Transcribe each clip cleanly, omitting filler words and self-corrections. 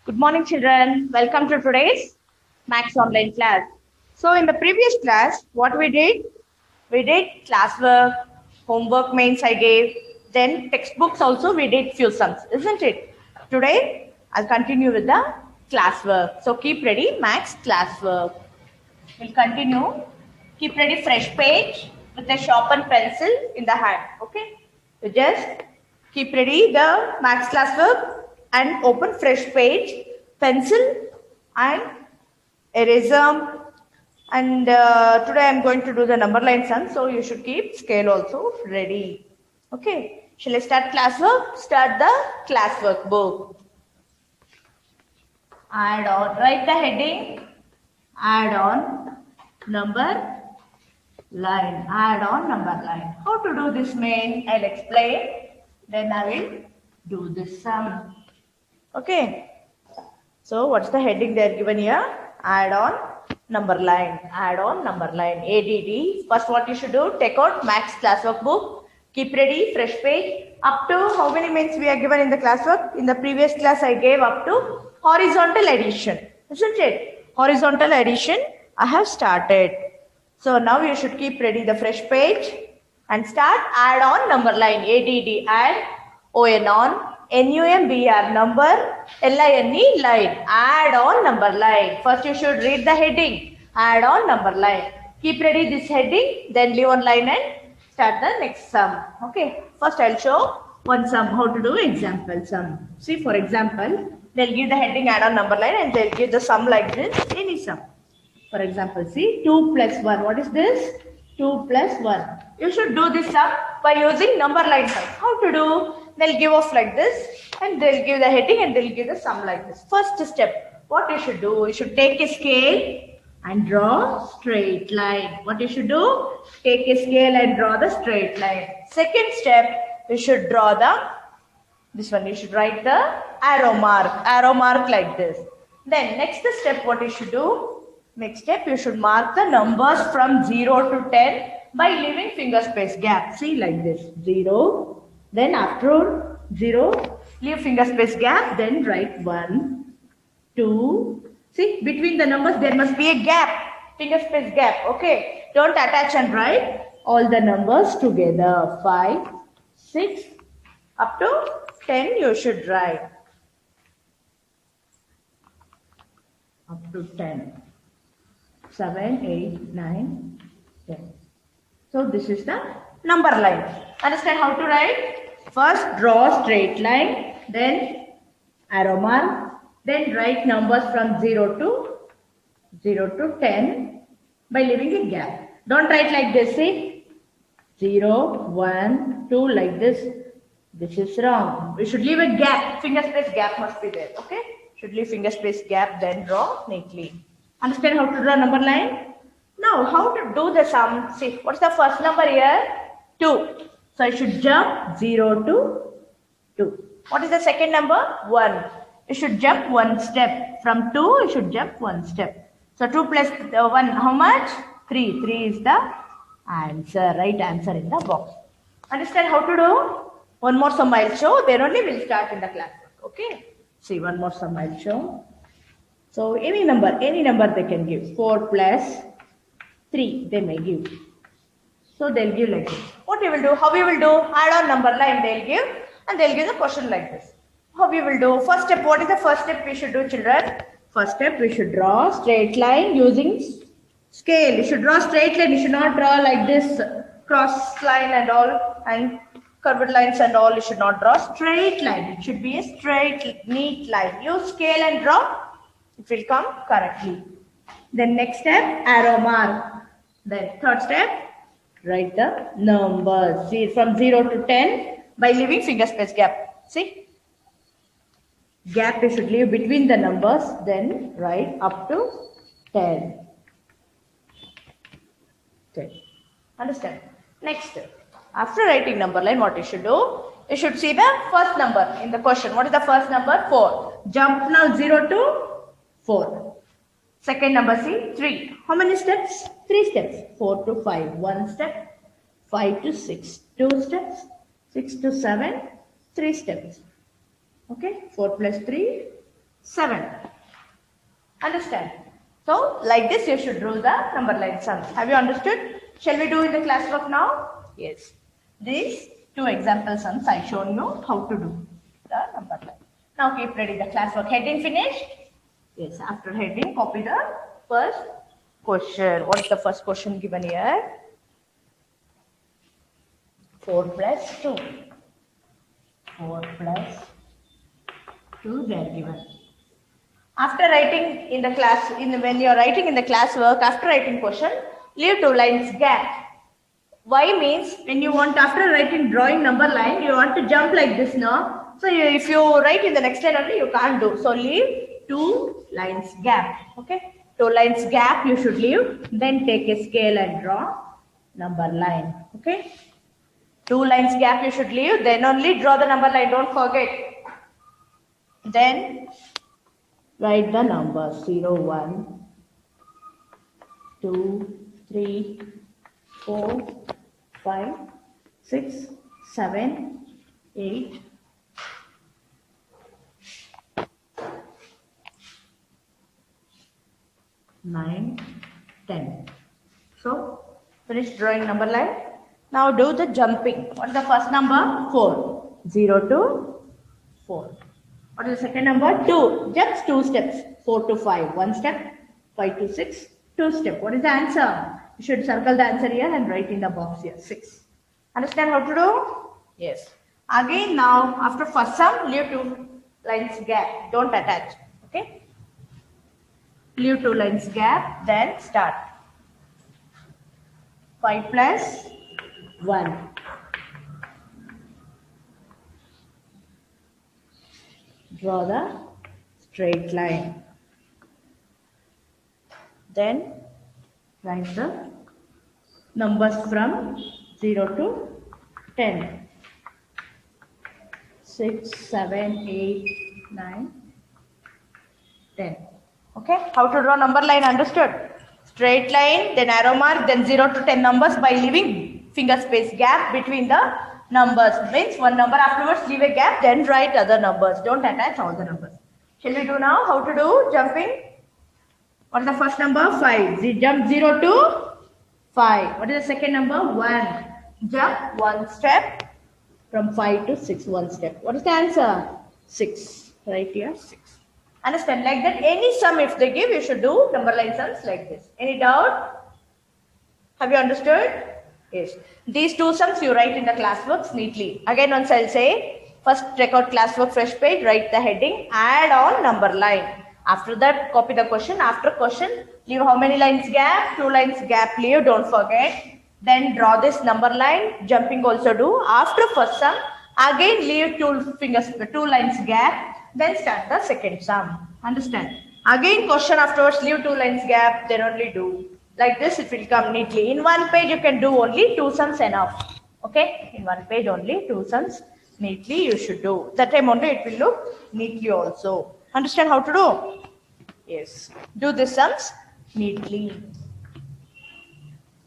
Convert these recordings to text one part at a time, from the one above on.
Good morning, children. Welcome to today's Max online class. So, in the previous class, what we did? We did classwork, homework mains I gave, then textbooks also we did few sums, isn't it? Today, I'll continue with the classwork. So, keep ready, Max classwork. We'll continue. Keep ready, fresh page with a sharpened pencil in the hand. Okay? So just keep ready the max classwork and open fresh page, pencil and eraser. And today I'm going to do the number line sum. So you should keep scale also ready. Okay? Shall I start classwork? Start the classwork book. Add on. Write the heading. Add on number line. Add on number line. How to do this main? I'll explain. Then I will do this sum. Okay. So what's the heading they are given here? Add on number line. Add on number line. ADD. First what you should do? Take out Max classwork book. Keep ready. Fresh page. Up to how many mains we are given in the classwork? In the previous class I gave up to horizontal addition. Isn't it? Horizontal addition I have started. So now you should keep ready the fresh page and start add on number line. ADD add, ON on, NUMBR number, LINE line. Add on number line. First you should read the heading. Add on number line. Keep ready this heading, then leave one line and start the next sum. Okay. First I'll show one sum, how to do example sum. See, for example, they'll give the heading add on number line and they'll give the sum like this, any sum. For example, see 2 plus 1. What is this? 2 plus 1. You should do this sum by using number line sum. How to do? They'll give off like this and they'll give the heading and they'll give the sum like this. First step, what you should do? You should take a scale and draw straight line. What you should do? Take a scale and draw the straight line. Second step, you should draw this one. You should write the arrow mark like this. Then next step, what you should do? Next step, you should mark the numbers from 0 to 10 by leaving finger space gap. See, like this. 0. Then after 0, leave finger space gap. Then write 1, 2. See, between the numbers there must be a gap. Finger space gap. Okay. Don't attach and write all the numbers together. 5, 6, up to 10 you should write. Up to 10. 7, 8, 9, 10. So this is the number line. Understand how to write? First draw straight line, then arrow mark, then write numbers from 0 to 10 by leaving a gap. Don't write like this, see? 0, 1, 2 like this. This is wrong. We should leave a gap. Finger space gap must be there. Okay? Should leave finger space gap, then draw neatly. Understand how to draw number line? Now, how to do the sum? See, what's the first number here? 2. So, I should jump 0 to 2. What is the second number? 1. You should jump one step. From 2, you should jump one step. So, 2 plus 1, how much? 3. 3 is the answer, right answer in the box. Understand how to do? One more sum I'll show. Then only we'll start in the class. Okay? See, one more sum I'll show. So any number they can give. 4 plus 3 they may give. So they'll give like this. What you will do? How you will do? Add on number line they'll give and they'll give the question like this. How you will do? First step, what is the first step we should do, children? First step, we should draw straight line using scale. You should draw straight line. You should not draw like this cross line and all and curved lines and all. You should not draw straight line. It should be a straight, neat line. Use scale and draw. It will come correctly. Then next step, arrow mark. Then third step, write the numbers. See, from 0 to 10 by leaving finger space gap. See? Gap you should leave between the numbers. Then write up to 10. 10. Understand? Next step. After writing number line, what you should do? You should see the first number in the question. What is the first number? 4. Jump now 0 to 4. Second number, see, 3. How many steps? 3 steps. 4 to 5, 1 step. 5 to 6, 2 steps. 6 to 7, 3 steps. Okay, 4 plus 3, 7. Understand? So, like this you should draw the number line sums. Have you understood? Shall we do in the classwork now? Yes. These 2 example sums I shown you how to do the number line. Now keep ready the classwork. Heading finished? Yes. After heading, copy the first question. What is the first question given here? 4 plus 2. 4 plus 2 they are given. After writing in the class, when you are writing in the classwork, after writing question, leave 2 lines gap. Why means when you want, after writing drawing number line, you want to jump like this now. So if you write in the next line only, you can't do. So leave 2 lines gap. Okay, 2 lines gap you should leave. Then take a scale and draw number line. Okay, 2 lines gap you should leave. Then only draw the number line. Don't forget. Then write the numbers 0, 1, 2, 3, 4, 5, 6, 7, 8, 9, 10. So, finish drawing number line. Now do the jumping. What is the first number? 4. 0 to 4. What is the second number? 2. Jumps 2 steps. 4 to 5. 1 step. 5 to 6. 2 step. What is the answer? You should circle the answer here and write in the box here. 6. Understand how to do? Yes. Again now, after first sum, leave 2 lines gap. Don't attach. Okay? Leave 2 lines gap. Then start. 5 plus 1. Draw the straight line. Then write the numbers from 0 to 10. 6, 7, 8, 9, 10. Okay, how to draw number line understood? Straight line, then arrow mark, then 0 to 10 numbers by leaving finger space gap between the numbers. Means one number afterwards leave a gap, then write other numbers. Don't attach all the numbers. Shall we do now? How to do jumping? What is the first number? 5. Jump 0 to 5. What is the second number? 1. Jump 1 step from 5 to 6. 1 step. What is the answer? 6. Right here 6. Understand? Like that, any sum if they give, you should do number line sums like this. Any doubt? Have you understood? Yes. These 2 sums you write in the classworks neatly. Again once I'll say, first check out classwork fresh page, write the heading, add on number line. After that, copy the question. After question, leave how many lines gap? 2 lines gap leave, don't forget. Then draw this number line, jumping also do. After first sum, again leave 2 lines gap. Then start the second sum. Understand? Again question afterwards, leave 2 lines gap, then only do. Like this it will come neatly. In one page you can do only 2 sums enough. Okay? In one page only 2 sums neatly you should do. That time only it will look neatly also. Understand how to do? Yes. Do the sums neatly.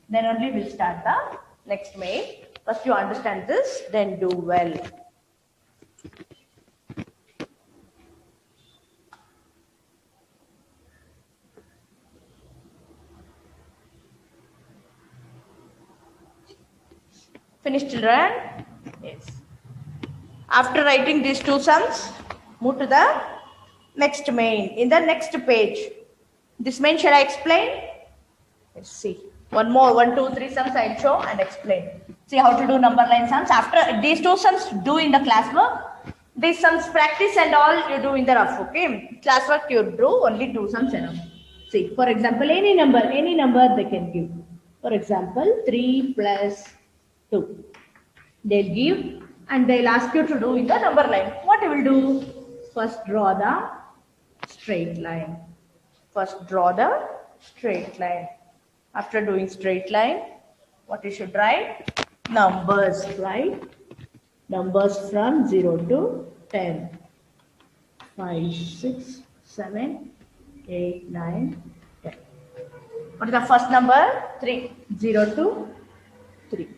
Then only we'll start the next main. First you understand this, then do well. Finished, children? Yes. After writing these 2 sums, move to the next main. In the next page, this main shall I explain? Let's see. One more, 1, 2, 3 sums I'll show and explain. See how to do number line sums. After these 2 sums, do in the classwork. These sums practice and all you do in the rough. Okay. Classwork you do only 2 sums enough. See, for example, any number they can give. For example, 3 plus 2. They'll give and they'll ask you to do in the number line. What you will do? First draw the straight line. First draw the straight line. After doing straight line, what you should write? Numbers, right? Numbers from 0 to 10. 5, 6, 7, 8, 9, 10. What is the first number? 3. 0 to 3.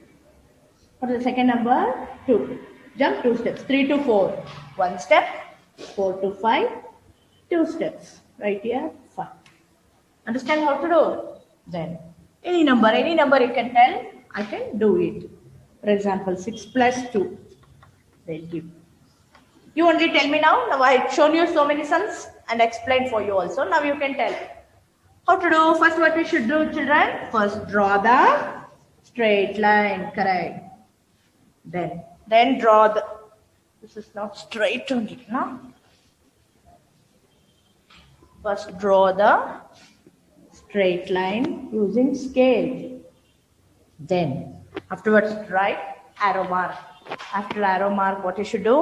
What is the second number? 2. Jump 2 steps. 3 to 4. 1 step. 4 to 5. 2 steps. Right here, 5. Understand how to do? Then any number you can tell, I can do it. For example, 6 plus 2. They'll give. You only tell me now. Now I've shown you so many sums and explained for you also. Now you can tell. How to do? First what we should do, children? First draw the straight line. Correct. Then draw the, this is not straight only, no? First draw the straight line using scale. Then afterwards write arrow mark. After arrow mark, what you should do?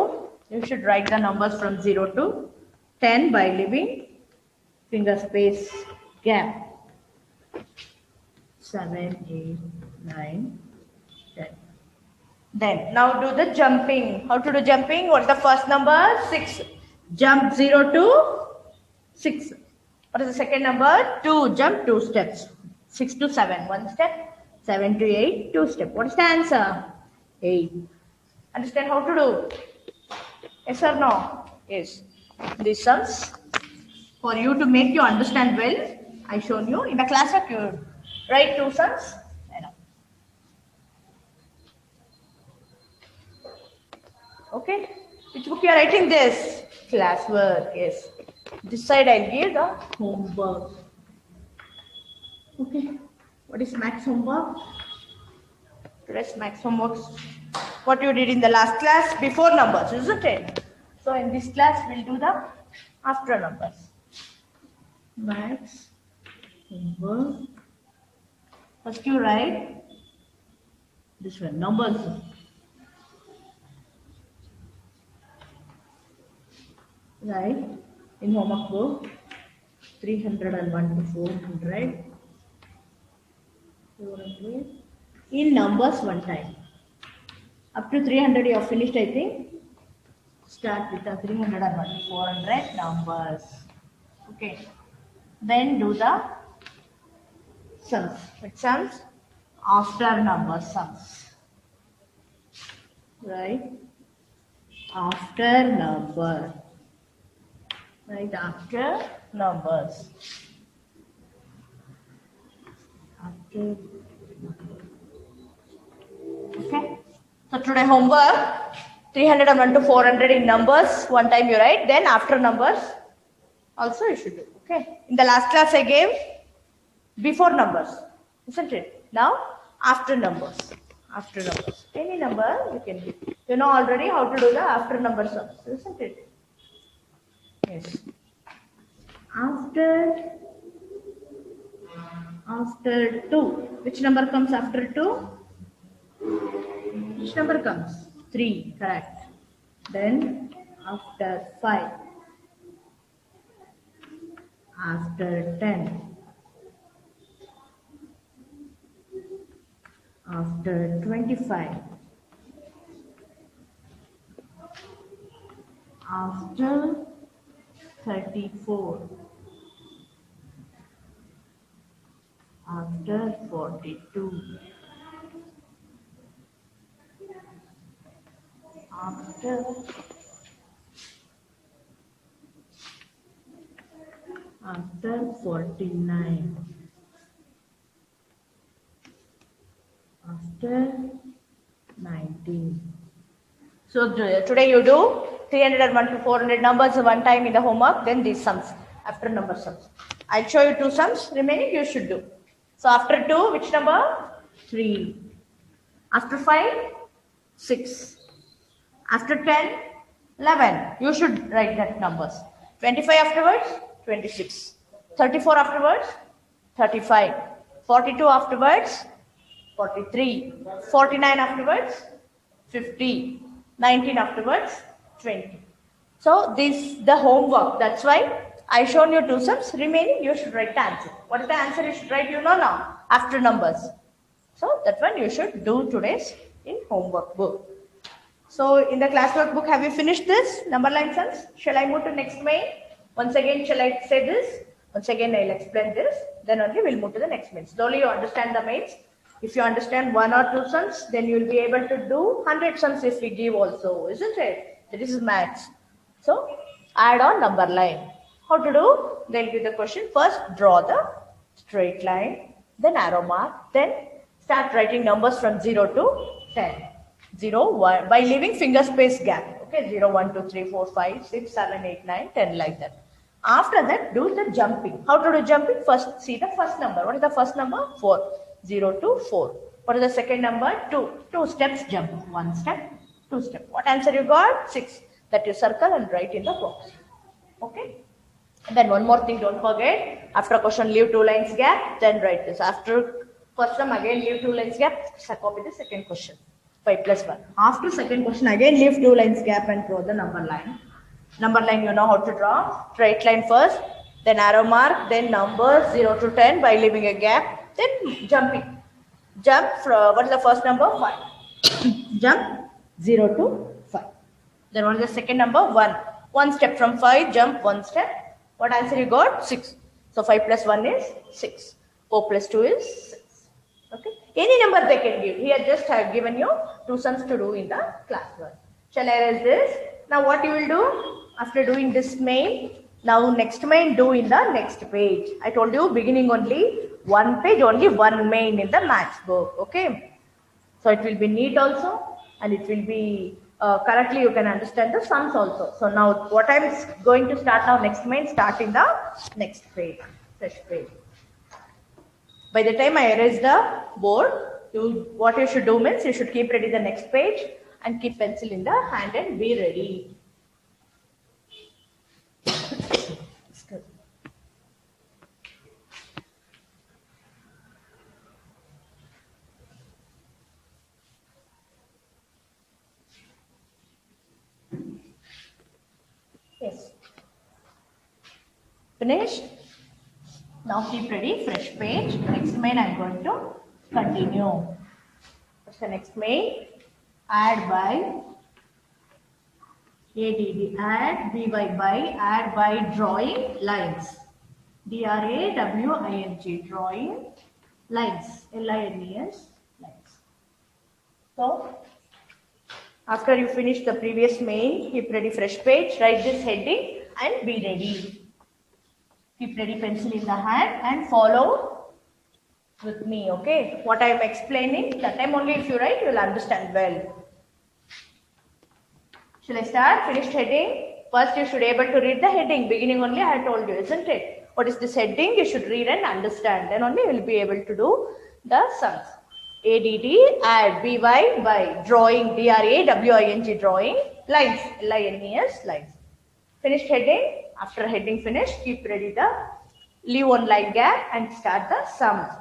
You should write the numbers from 0 to 10 by leaving finger space gap. 7, 8, 9, 10. Then now do the jumping. How to do jumping? What's the first number? 6. Jump 0 to 6. What is the second number? 2. Jump 2 steps. 6 to 7, 1 step. 7 to 8, 2 step. What is the answer? 8. Understand how to do? Yes or no? Yes. These sums, for you to make you understand well, I shown you in the class of you write 2 sums. Okay. Which book you are writing this? Classwork. Yes. This side I'll give the homework. Okay. What is max homework? Today's max homework. What you did in the last class before numbers, isn't it? So in this class we'll do the after numbers. Max homework. First you write this one, numbers. Right, in homework book 301 to 400. In numbers one time. Up to 300 you have finished, I think. Start with the 301 to 400 numbers. Okay. Then do the sums. Which sums? After number sums. Right? After number. Right after numbers. After. Okay. So today homework 301 to 400 in numbers. One time you write. Then after numbers also you should do. Okay. In the last class I gave before numbers, isn't it? Now after numbers. After numbers. Any number you can give. You know already how to do the after number sums, isn't it? Yes. After 2. Which number comes after 2? Which number comes? 3. Correct. Then after 5. After 10. After 25. After 34. After 42. After 49. After 19. So today you do 301 to 400 numbers one time in the homework, then these sums, after number sums. I'll show you 2 sums, remaining you should do. So after 2, which number? 3. After 5, 6. After 10, 11. You should write that numbers. 25 afterwards, 26. 34 afterwards, 35. 42 afterwards, 43. 49 afterwards, 50. 19 afterwards, 20. So this the homework. That's why I shown you 2 sums. Remaining you should write the answer. What is the answer you should write? You know now. After numbers. So that one you should do today's in homework book. So in the classwork book, have you finished this number line sums? Shall I move to next main? Once again, shall I say this? Once again, I'll explain this. Then only we'll move to the next main. Slowly you understand the mains. If you understand 1 or 2 sums, then you will be able to do 100 sums if we give also, isn't it? This is maths. So add on number line. How to do? They'll give the question. First, draw the straight line, then arrow mark, then start writing numbers from 0 to 10. 0, 1, by leaving finger space gap. Okay, 0, 1, 2, 3, 4, 5, 6, 7, 8, 9, 10, like that. After that, do the jumping. How to do jumping? First, see the first number. What is the first number? 4. 0 to 4. What is the second number? 2. 2 steps jump. 1 step, 2 step. What answer you got? 6. That you circle and write in the box. Okay. And then one more thing, don't forget. After a question, leave 2 lines gap. Then write this. After first one, again leave 2 lines gap. Copy the second question. 5 plus 1. After second question, again leave 2 lines gap and draw the number line. Number line, you know how to draw. Straight line first, then arrow mark, then numbers 0 to 10 by leaving a gap, then jumping. Jump from, what is the first number? 5. Jump 0 to 5. Then what is the second number? 1. 1 step from 5, jump 1 step. What answer you got? 6. So 5 plus 1 is 6. 4 plus 2 is 6. Okay. Any number they can give. Here just have given you 2 sums to do in the classwork. Shall I erase this? Now what you will do? After doing this main, now next main do in the next page. I told you beginning only 1 page, only 1 main in the maths book. Okay. So it will be neat also, and it will be correctly you can understand the sums also. So now what I am going to start now next main, start in the next page, fresh page. By the time I erase the board, what you should do means you should keep ready the next page and keep pencil in the hand and be ready. Yes. Finished? Now keep ready, fresh page. Next main I am going to continue. What's the next main? Add by ADD, add by, add by drawing lines. DRAWING, drawing lines. LINES, lines. So, after you finish the previous main, keep ready fresh page, write this heading and be ready. Keep ready pencil in the hand and follow with me, okay? What I am explaining, that time only if you write, you will understand well. Shall I start? Finished heading. First you should be able to read the heading. Beginning only I told you, isn't it? What is this heading? You should read and understand. Then only you will be able to do the sums. ADD, add, BY, by, drawing, DRAWING, drawing, lines, LINES, lines. Finished heading. After heading finished, keep ready the leave 1 line gap and start the sums.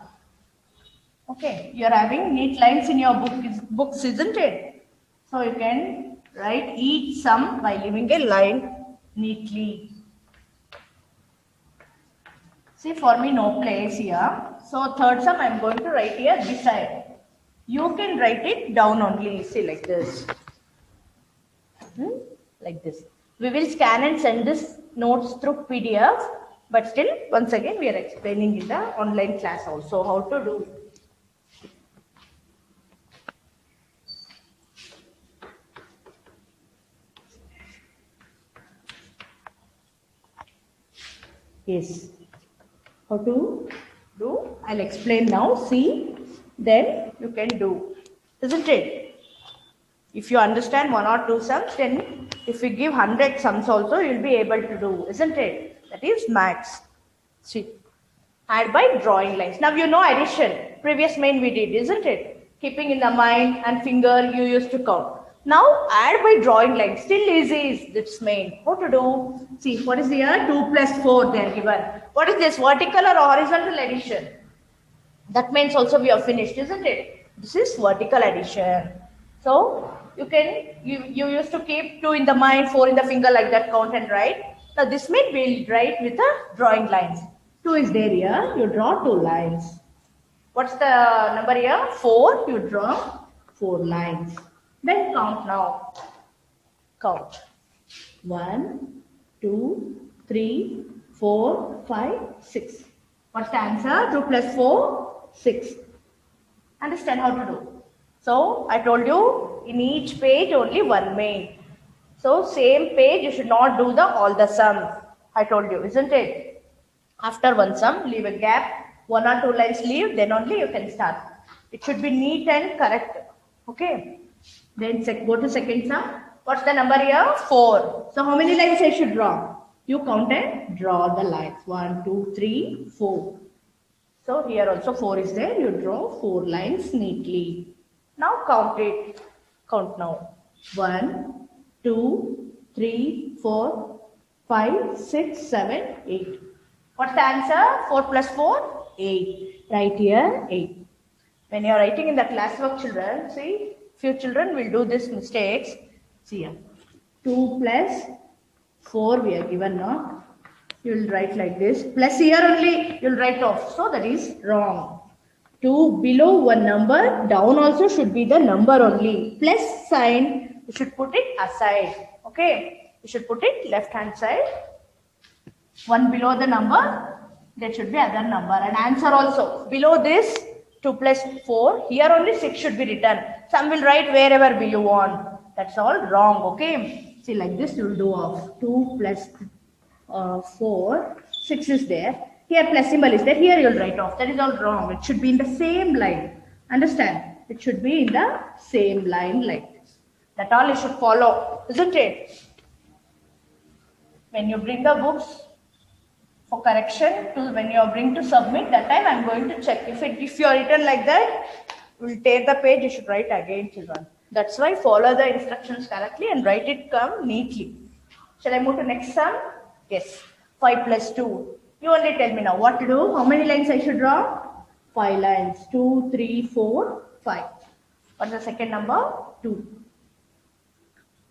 Okay, you are having neat lines in your books, isn't it? So you can write each sum by leaving a line neatly. See, for me no place here. So third sum I am going to write here beside. You can write it down only. See, like this. Like this. We will scan and send this notes through PDF. But still, once again, we are explaining in the online class also how to do. Yes. How to do? I'll explain now. See, then you can do. Isn't it? If you understand 1 or 2 sums, then if we give 100 sums also, you'll be able to do. Isn't it? That is maths. See. Add by drawing lines. Now you know addition. Previous main we did, isn't it? Keeping in the mind and finger you used to count. Now add by drawing lines. Still easy is this main. How to do? See, what is here? 2 plus 4 they are given. What is this? Vertical or horizontal addition? That means also we have finished, isn't it? This is vertical addition. So you used to keep 2 in the mind, 4 in the finger, like that count and write. Now this means we'll write with the drawing lines. 2 is there here, you draw 2 lines. What's the number here? 4, you draw 4 lines. Then count now. Count. 1, 2, 3, 4, 5, 6. What's the answer? 2 plus 4, 6. Understand how to do. So I told you in each page only 1 main. So same page you should not do all the sums. I told you, isn't it? After one sum, leave a gap. 1 or 2 lines leave, then only you can start. It should be neat and correct. Okay. Then go to second sum. What's the number here? 4. So how many lines I should draw? You count and draw the lines. 1, 2, 3, 4. So here also 4 is there. You draw 4 lines neatly. Now count it. Count now. 1, 2, 3, 4, 5, 6, 7, 8. What's the answer? 4 plus 4? 8. Right here 8. When you are writing in the classwork, children, see, few children will do these mistakes. See here. 2 plus 4 we are given now. You will write like this. Plus here only you will write off. So that is wrong. 2 below one number, down also should be the number only. Plus sign, you should put it aside. Okay. You should put it left hand side. 1 below the number, there should be other number. And answer also. Below this, 2 plus 4, here only 6 should be written. Some will write wherever you want. That's all wrong. Okay. See, like this you will do off. 2 plus 4, 6 is there. Here plus symbol is there. Here you will write off. That is all wrong. It should be in the same line. Understand? It should be in the same line like this. That all you should follow. Isn't it? When you bring the books for correction, when you bring to submit, that time I am going to check. If you are written like that, you will tear the page. You should write again, children. That's why follow the instructions correctly and write it come neatly. Shall I move to next sum? Yes. 5 plus 2. You only tell me now what to do. How many lines I should draw? 5 lines. 2, 3, 4, 5. What's the second number? 2.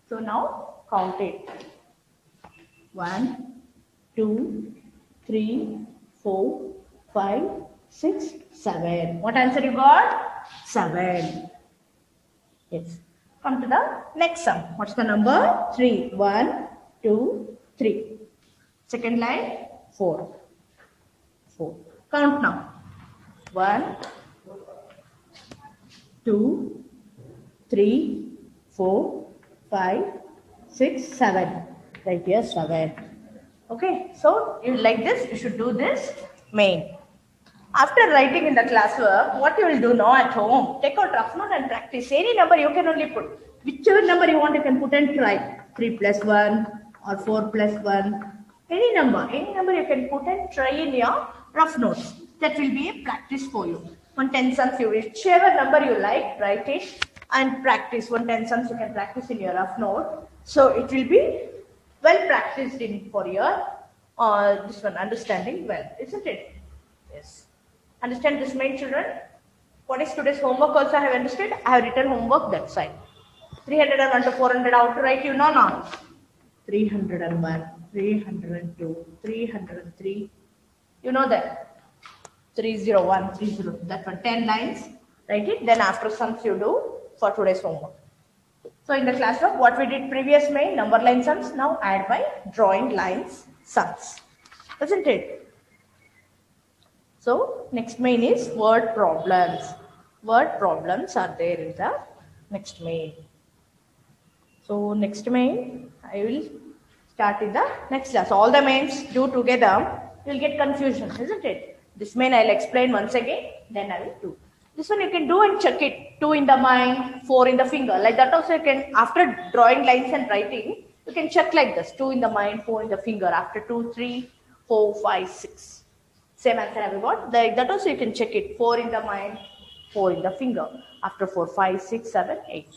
So now count it. 1, 2, 3, 4, 5, 6, 7. What answer you got? 7. Yes. Come to the next sum. What's the number? 3. 1, 2, 3. Second line, 4. 4. Count now. 1, 2, 3, 4, 5, 6, 7. Right here, 7. Okay. So, you like this, you should do this main. After writing in the classwork, what you will do now at home, take out rough note and practice. Any number you can only put. Whichever number you want, you can put and try. 3 plus 1 or 4 plus 1. Any number you can put and try in your rough notes. That will be a practice for you. 1 10 sums, whichever number you like, write it and practice. 1 10 sums you can practice in your rough note. So it will be well practiced in for your this one understanding well, isn't it? Yes. Understand this, main children? What is today's homework also I have understood? I have written homework that side. 301 to 400 how to write, you know now? 301, 302, 303. You know that? 301, 30. That one, 10 lines. Write it. Then after sums you do for today's homework. So in the classwork, what we did previous main, number line sums. Now add by drawing lines sums. Isn't it? So next main is word problems. Word problems are there in the next main. So next main, I will start in the next class. All the mains do together, you will get confusion, isn't it? This main I will explain once again, then I will do. This one you can do and check it. 2 in the mind, 4 in the finger. Like that also you can, after drawing lines and writing, you can check like this. 2 in the mind, 4 in the finger. After 2, 3, 4, 5, 6. Same answer have you got? Like that also you can check it. 4 in the mind, 4 in the finger. After 4, 5, 6, 7, 8.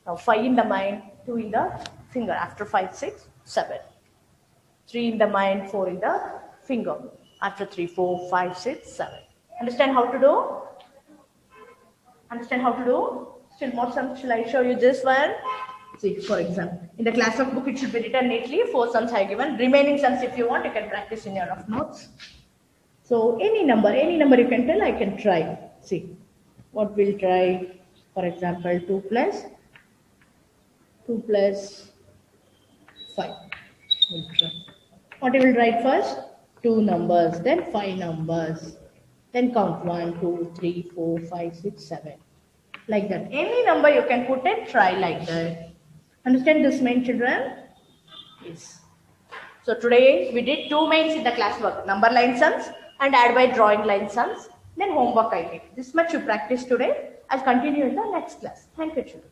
Now 5 in the mind, 2 in the finger. After 5, 6, 7. 3 in the mind, 4 in the finger. After 3, 4, 5, 6, 7. Understand how to do? Understand how to do? Still more sums. Shall I show you this one? See, for example, in the classwork book it should be written neatly. 4 sums I have given. Remaining sums if you want, you can practice in your rough notes. So any number you can tell, I can try. See, what we'll try, for example, 2 plus 5. We'll try. What you will write first? 2 numbers, then 5 numbers. Then count 1, 2, 3, 4, 5, 6, 7. Like that. Any number you can put and try like that. Understand this, main children? Yes. So today we did two mains in the classwork, number line sums and add by drawing line sums. Then homework I did. This much you practice today. I'll continue in the next class. Thank you, children.